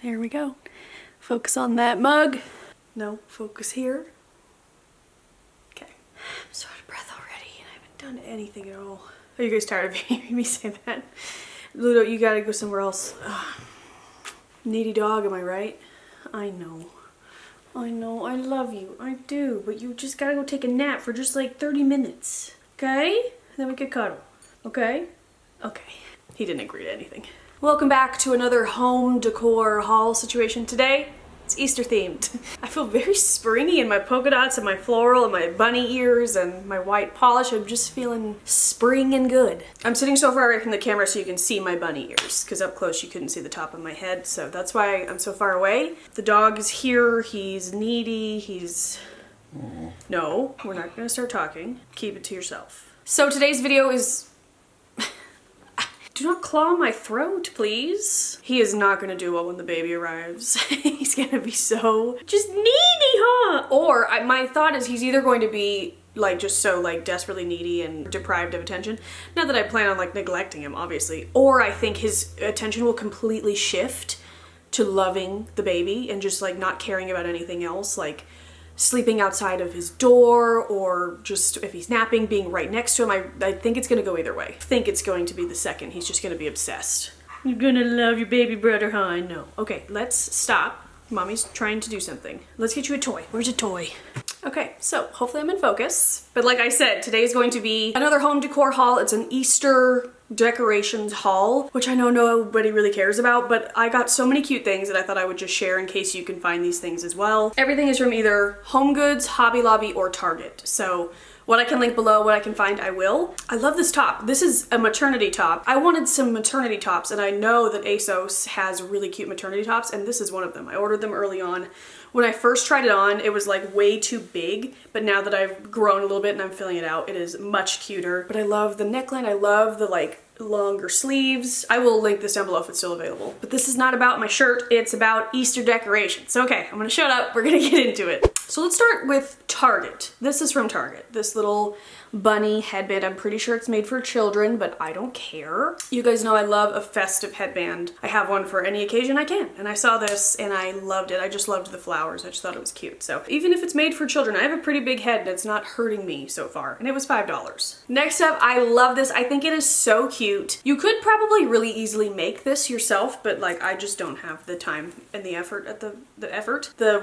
There we go. Focus on that mug. No, focus here. Okay. I'm so out of breath already and I haven't done anything at all. Are you guys tired of hearing me say that? Ludo, you gotta go somewhere else. Ugh. Needy dog, am I right? I know. I know, I love you. I do, but you just gotta go take a nap for just like 30 minutes. Okay? Then we could cuddle. Okay? Okay. He didn't agree to anything. Welcome back to another home decor haul situation. Today, it's Easter themed. I feel very springy in my polka dots and my floral and my bunny ears and my white polish. I'm just feeling spring and good. I'm sitting so far away from the camera so you can see my bunny ears, because up close you couldn't see the top of my head, so that's why I'm so far away. The dog is here, he's needy, he's... No, we're not gonna start talking. Keep it to yourself. So today's video is... Do not claw my throat, please. He is not gonna do well when the baby arrives. He's gonna be so just needy, huh? Or my thought is he's either going to be like just so like desperately needy and deprived of attention. Not that I plan on like neglecting him, obviously. Or I think his attention will completely shift to loving the baby and just like not caring about anything else, like sleeping outside of his door, or just if he's napping, being right next to him. I think it's gonna go either way. I think it's going to be the second. He's just gonna be obsessed. You're gonna love your baby brother, huh? I know. Okay, let's stop. Mommy's trying to do something. Let's get you a toy. Where's a toy? Okay, so hopefully I'm in focus. But like I said, today is going to be another home decor haul. It's an Easter decorations haul, which I know nobody really cares about, but I got so many cute things that I thought I would just share in case you can find these things as well. Everything is from either Home Goods, Hobby Lobby, or Target. So what I can link below, what I can find, I will. I love this top. This is a maternity top. I wanted some maternity tops, and I know that ASOS has really cute maternity tops, and this is one of them. I ordered them early on. When I first tried it on, it was like way too big, but now that I've grown a little bit and I'm filling it out, it is much cuter. But I love the neckline. I love the like longer sleeves. I will link this down below if it's still available. But this is not about my shirt, it's about Easter decorations. Okay, I'm gonna shut up, we're gonna get into it. So let's start with Target. This is from Target. This little bunny headband. I'm pretty sure it's made for children, but I don't care. You guys know I love a festive headband. I have one for any occasion I can. And I saw this and I loved it. I just loved the flowers. I just thought it was cute. So even if it's made for children, I have a pretty big head and it's not hurting me so far. And it was $5. Next up, I love this. I think it is so cute. You could probably really easily make this yourself, but like I just don't have the time and the effort at the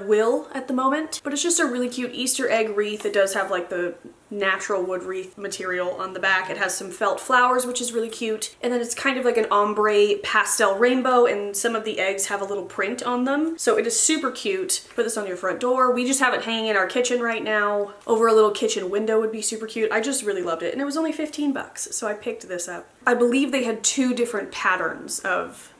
will at the moment. But it's just a really cute Easter egg wreath. It does have like the natural wood wreath material on the back. It has some felt flowers, which is really cute. And then it's kind of like an ombre pastel rainbow, and some of the eggs have a little print on them. So it is super cute. Put this on your front door. We just have it hanging in our kitchen right now. Over a little kitchen window would be super cute. I just really loved it. And it was only 15 bucks, so I picked this up. I believe they had 2 different patterns of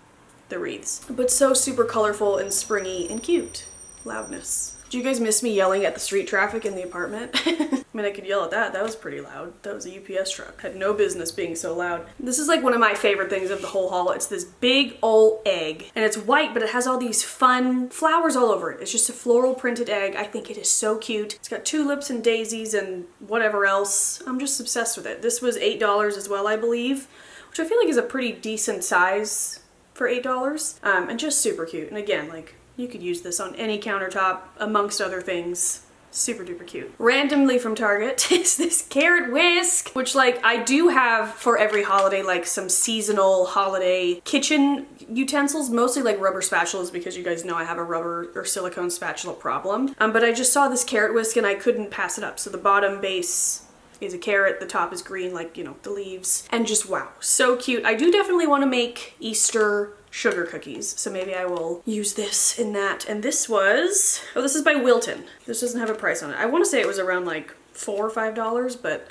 the wreaths, but so super colorful and springy and cute. Loudness. Do you guys miss me yelling at the street traffic in the apartment? I mean, I could yell at that. That was pretty loud. That was a UPS truck. Had no business being so loud. This is like one of my favorite things of the whole haul. It's this big old egg, and it's white, but it has all these fun flowers all over it. It's just a floral printed egg. I think it is so cute. It's got tulips and daisies and whatever else. I'm just obsessed with it. This was $8 as well, I believe, which I feel like is a pretty decent size for $8. And just super cute. And again, like, you could use this on any countertop, amongst other things. Super duper cute. Randomly from Target is this carrot whisk, which like I do have for every holiday, like some seasonal holiday kitchen utensils, mostly like rubber spatulas, because you guys know I have a rubber or silicone spatula problem. But I just saw this carrot whisk and I couldn't pass it up. So the bottom base is a carrot, the top is green, like, you know, the leaves, and just wow, so cute. I do definitely want to make Easter sugar cookies, so maybe I will use this in that. And this was, oh, this is by Wilton. This doesn't have a price on it. I want to say it was around like $4 or $5, but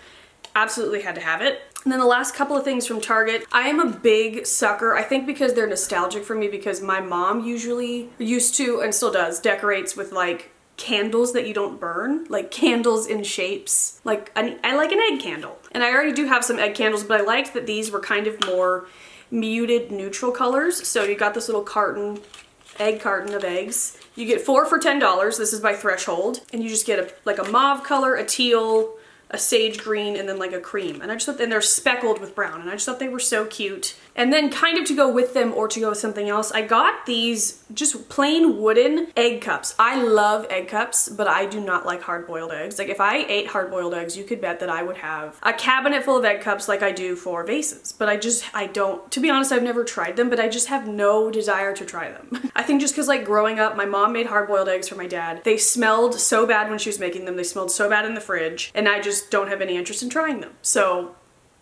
absolutely had to have it. And then the last couple of things from Target. I am a big sucker, I think because they're nostalgic for me, because my mom usually used to, and still does, decorates with like candles that you don't burn, like candles in shapes. Like I like an egg candle. And I already do have some egg candles, but I liked that these were kind of more muted neutral colors. So you got this little carton, egg carton of eggs. You get 4 for $10. This is by Threshold. And you just get like a mauve color, a teal, a sage green, and then like a cream. And I just thought, and they're speckled with brown, and I just thought they were so cute. And then kind of to go with them or to go with something else, I got these just plain wooden egg cups. I love egg cups, but I do not like hard-boiled eggs. Like if I ate hard-boiled eggs, you could bet that I would have a cabinet full of egg cups like I do for vases. But I don't, to be honest, I've never tried them, but I just have no desire to try them. I think just because like growing up, my mom made hard-boiled eggs for my dad. They smelled so bad when she was making them. They smelled so bad in the fridge, and I just don't have any interest in trying them. So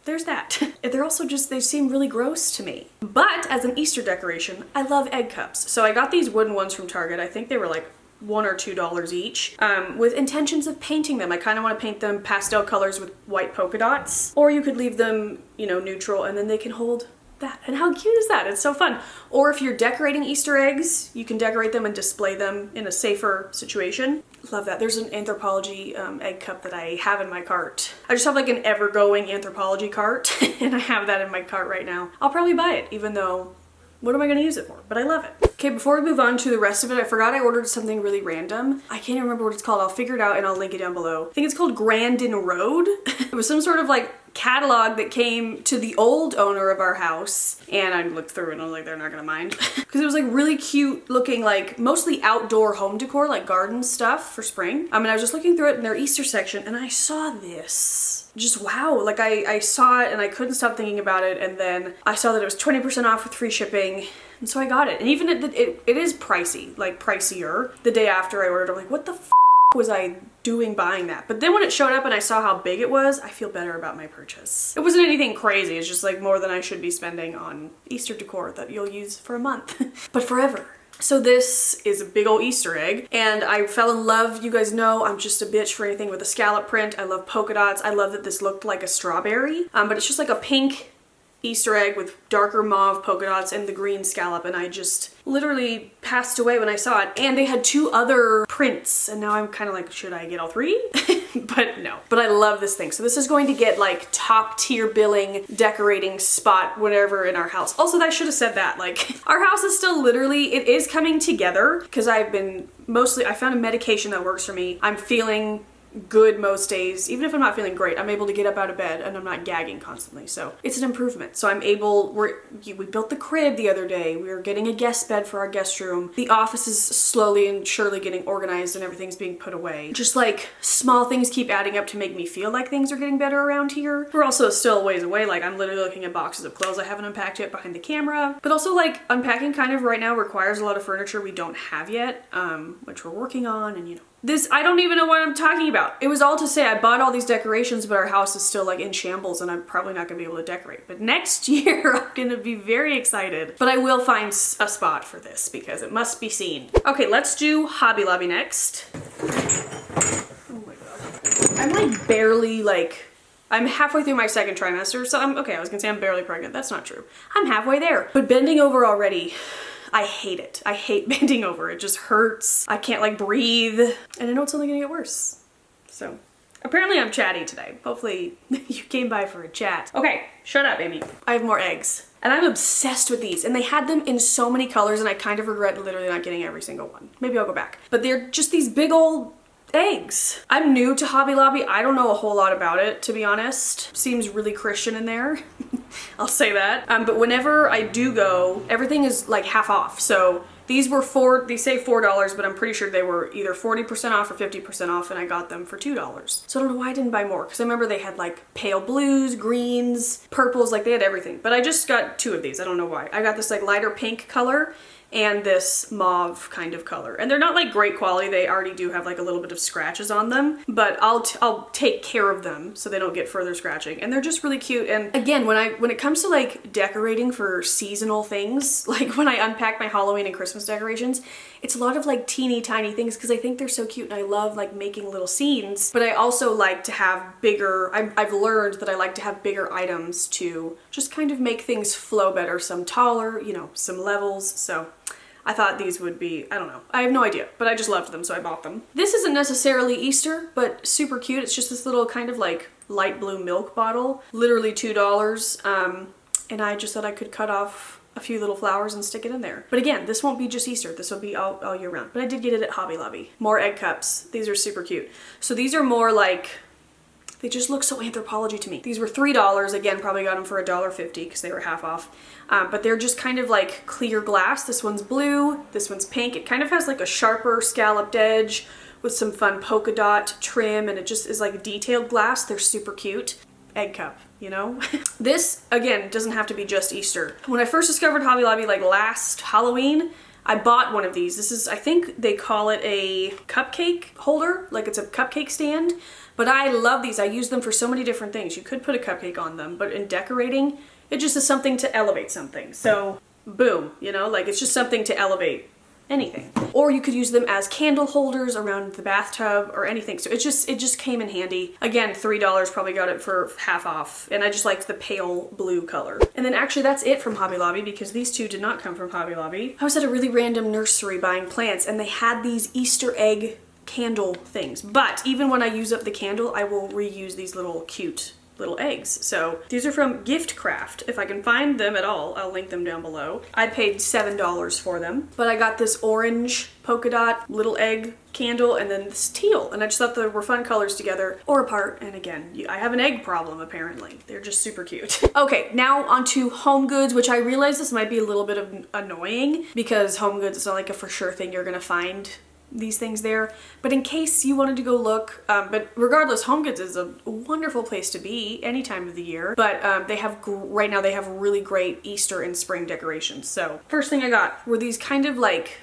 there's that. They're also just, they seem really gross to me. But as an Easter decoration, I love egg cups. So I got these wooden ones from Target. I think they were like $1 or $2 each, with intentions of painting them. I kind of want to paint them pastel colors with white polka dots, or you could leave them, you know, neutral, and then they can hold that. And how cute is that? It's so fun. Or if you're decorating Easter eggs, you can decorate them and display them in a safer situation. Love that. There's an Anthropologie egg cup that I have in my cart. I just have like an ever-going Anthropologie cart, and I have that in my cart right now. I'll probably buy it, even though what am I going to use it for? But I love it. Okay, before we move on to the rest of it, I forgot I ordered something really random. I can't remember what it's called. I'll figure it out and I'll link it down below. I think it's called Grandin Road. It was some sort of like catalog that came to the old owner of our house, and I looked through and I was like, they're not gonna mind. Because it was like really cute looking, like mostly outdoor home decor, like garden stuff for spring. I was just looking through it in their Easter section and I saw this. Just wow, like I saw it and I couldn't stop thinking about it, and then I saw that it was 20% off with free shipping, and so I got it. And even it is pricey, like pricier. The day after I ordered, I'm like, what the f was I doing buying that? But then when it showed up and I saw how big it was, I feel better about my purchase. It wasn't anything crazy, it's just like more than I should be spending on Easter decor that you'll use for a month, but forever. So this is a big old Easter egg, and I fell in love. You guys know I'm just a bitch for anything with a scallop print. I love polka dots. I love that this looked like a strawberry, but it's just like a pink Easter egg with darker mauve polka dots and the green scallop, and I just literally passed away when I saw it. And they had 2 other prints, and now I'm kind of like, should I get all 3? But no. But I love this thing. So this is going to get like top tier billing decorating spot whatever in our house. Also, I should have said that, like our house is still literally, it is coming together because I found a medication that works for me. I'm feeling good most days. Even if I'm not feeling great, I'm able to get up out of bed and I'm not gagging constantly. So it's an improvement. So I'm able, we built the crib the other day. We are getting a guest bed for our guest room. The office is slowly and surely getting organized and everything's being put away. Just like small things keep adding up to make me feel like things are getting better around here. We're also still a ways away. Like I'm literally looking at boxes of clothes I haven't unpacked yet behind the camera. But also like unpacking kind of right now requires a lot of furniture we don't have yet, which we're working on, and you know. This, I don't even know what I'm talking about. It was all to say I bought all these decorations, but our house is still like in shambles and I'm probably not gonna be able to decorate. But next year, I'm gonna be very excited. But I will find a spot for this because it must be seen. Okay, let's do Hobby Lobby next. Oh my God. I'm like barely like, I'm halfway through my 2nd trimester, so I was gonna say I'm barely pregnant. That's not true. I'm halfway there. But bending over already, I hate it. I hate bending over. It just hurts. I can't like breathe. And I know it's only gonna get worse. So apparently I'm chatty today. Hopefully you came by for a chat. Okay, shut up, Amy. I have more eggs. And I'm obsessed with these. And they had them in so many colors and I kind of regret literally not getting every single one. Maybe I'll go back. But they're just these big old eggs. I'm new to Hobby Lobby. I don't know a whole lot about it, to be honest. Seems really Christian in there. I'll say that. But whenever I do go, everything is like half off. So these were they say $4, but I'm pretty sure they were either 40% off or 50% off, and I got them for $2. So I don't know why I didn't buy more, because I remember they had like pale blues, greens, purples, like they had everything. But I just got 2 of these. I don't know why. I got this like lighter pink color and this mauve kind of color. And they're not like great quality. They already do have like a little bit of scratches on them, but I'll take care of them so they don't get further scratching. And they're just really cute. And again, when it comes to like decorating for seasonal things, like when I unpack my Halloween and Christmas decorations, it's a lot of like teeny tiny things because I think they're so cute and I love like making little scenes. But I also like to have bigger, I've learned that I like to have bigger items to just kind of make things flow better. Some taller, you know, some levels. So I thought these would be, I don't know. I have no idea, but I just loved them, so I bought them. This isn't necessarily Easter, but super cute. It's just this little kind of like light blue milk bottle, literally $2. And I just thought I could cut off a few little flowers and stick it in there. But again, this won't be just Easter. This will be all year round. But I did get it at Hobby Lobby. More egg cups. These are super cute. So these are more like, They just look so Anthropology to me. These were $3. Again, probably got them for $1.50 because they were half off. But they're just kind of like clear glass. This one's blue, this one's pink. It kind of has like a sharper scalloped edge with some fun polka dot trim, and it just is like detailed glass. They're super cute. Egg cup, you know? This, again, doesn't have to be just Easter. When I first discovered Hobby Lobby, like last Halloween, I bought one of these. This is, I think they call it a cupcake holder, like it's a cupcake stand, but I love these. I use them for so many different things. You could put a cupcake on them, but in decorating, it just is something to elevate something. So, boom, you know, like it's just something to elevate anything. Or you could use them as candle holders around the bathtub or anything. So it just came in handy. Again, $3, probably got it for half off. And I just liked the pale blue color. And then actually that's it from Hobby Lobby, because these two did not come from Hobby Lobby. I was at a really random nursery buying plants, and they had these Easter egg candle things. But even when I use up the candle, I will reuse these little cute little eggs. So these are from Gift Craft. If I can find them at all, I'll link them down below. I paid $7 for them, but I got this orange polka dot little egg candle and then this teal, and I just thought they were fun colors together or apart. And again, I have an egg problem apparently. They're just super cute. Okay, now onto home goods, which I realize this might be a little bit of annoying because home goods is not like a for sure thing you're gonna find these things there, but in case you wanted to go look, but regardless, Home Goods is a wonderful place to be any time of the year, but they have, right now they have really great Easter and spring decorations. So first thing I got were these kind of like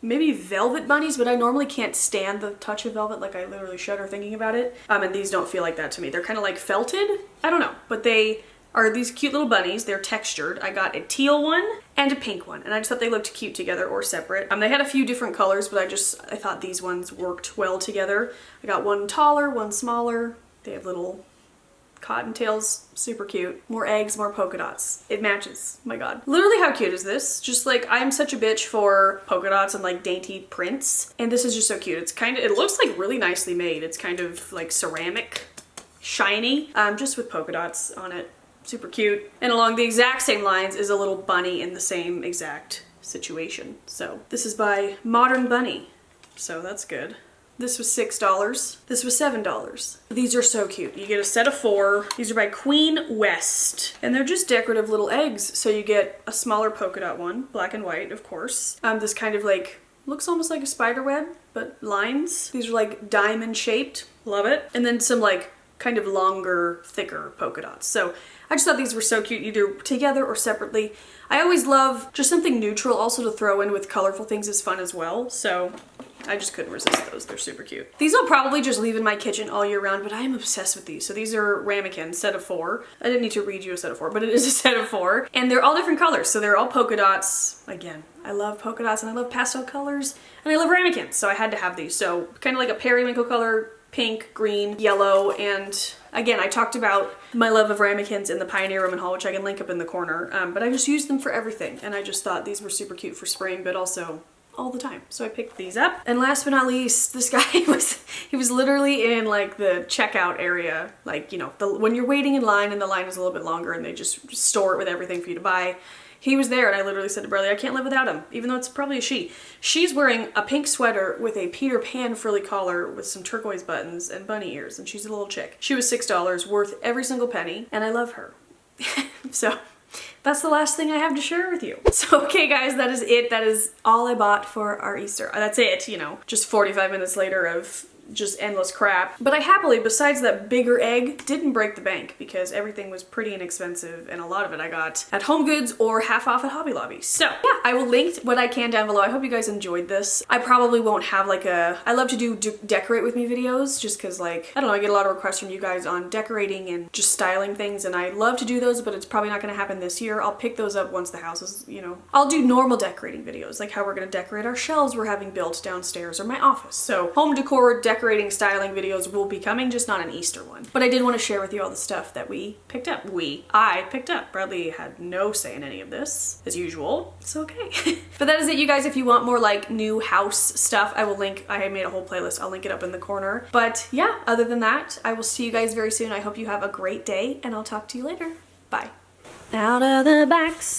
maybe velvet bunnies, but I normally can't stand the touch of velvet, like I literally shudder thinking about it, and these don't feel like that to me. They're kind of like felted, I don't know, but they are these cute little bunnies. They're textured. I got a teal one and a pink one, and I just thought they looked cute together or separate. They had a few different colors, but I thought these ones worked well together. I got one taller, one smaller. They have little cottontails, super cute. More eggs, more polka dots. It matches, my god. Literally, how cute is this? Just like, I'm such a bitch for polka dots and like dainty prints, and this is just so cute. It's kind of, it looks like really nicely made. It's kind of like ceramic, shiny, just with polka dots on it. Super cute. And along the exact same lines is a little bunny in the same exact situation. So this is by Modern Bunny. So that's good. This was $6. This was $7. These are so cute. You get a set of 4. These are by Queen West. And they're just decorative little eggs. So you get a smaller polka dot one, black and white, of course. This kind of like, looks almost like a spider web, but lines. These are like diamond shaped. Love it. And then some like kind of longer, thicker polka dots. So I just thought these were so cute, either together or separately. I always love just something neutral also to throw in with colorful things is fun as well. So I just couldn't resist those. They're super cute. These I'll probably just leave in my kitchen all year round, but I am obsessed with these. So these are ramekins, set of 4. I didn't need to read you a set of 4, but it is a set of 4. And they're all different colors. So they're all polka dots. Again, I love polka dots and I love pastel colors and I love ramekins. So I had to have these. So kind of like a periwinkle color, pink, green, yellow, and again, I talked about my love of ramekins in the Pioneer Room and Hall, which I can link up in the corner, but I just used them for everything, and I just thought these were super cute for spring, but also all the time. So I picked these up. And last but not least, this guy he was literally in like the checkout area, like, you know, when you're waiting in line and the line is a little bit longer and they just store it with everything for you to buy. He was there, and I literally said to Bradley, I can't live without him, even though it's probably a she. She's wearing a pink sweater with a Peter Pan frilly collar with some turquoise buttons and bunny ears, and she's a little chick. She was $6, worth every single penny, and I love her. So that's the last thing I have to share with you. So okay guys, that is it. That is all I bought for our Easter. That's it, you know, just 45 minutes later of just endless crap. But I happily, besides that bigger egg, didn't break the bank because everything was pretty inexpensive and a lot of it I got at Home Goods or half off at Hobby Lobby. So yeah, I will link what I can down below. I hope you guys enjoyed this. I probably won't have like I love to do decorate with me videos just because, like, I don't know, I get a lot of requests from you guys on decorating and just styling things, and I love to do those, but it's probably not going to happen this year. I'll pick those up once the house is, you know, I'll do normal decorating videos, like how we're going to decorate our shelves we're having built downstairs or my office. So home decor, decorating, styling videos will be coming, just not an Easter one. But I did want to share with you all the stuff that we picked up. I picked up. Bradley had no say in any of this, as usual. It's okay. But that is it, you guys. If you want more like new house stuff, I will link, I made a whole playlist. I'll link it up in the corner. But yeah, other than that, I will see you guys very soon. I hope you have a great day, and I'll talk to you later. Bye. Out of the box.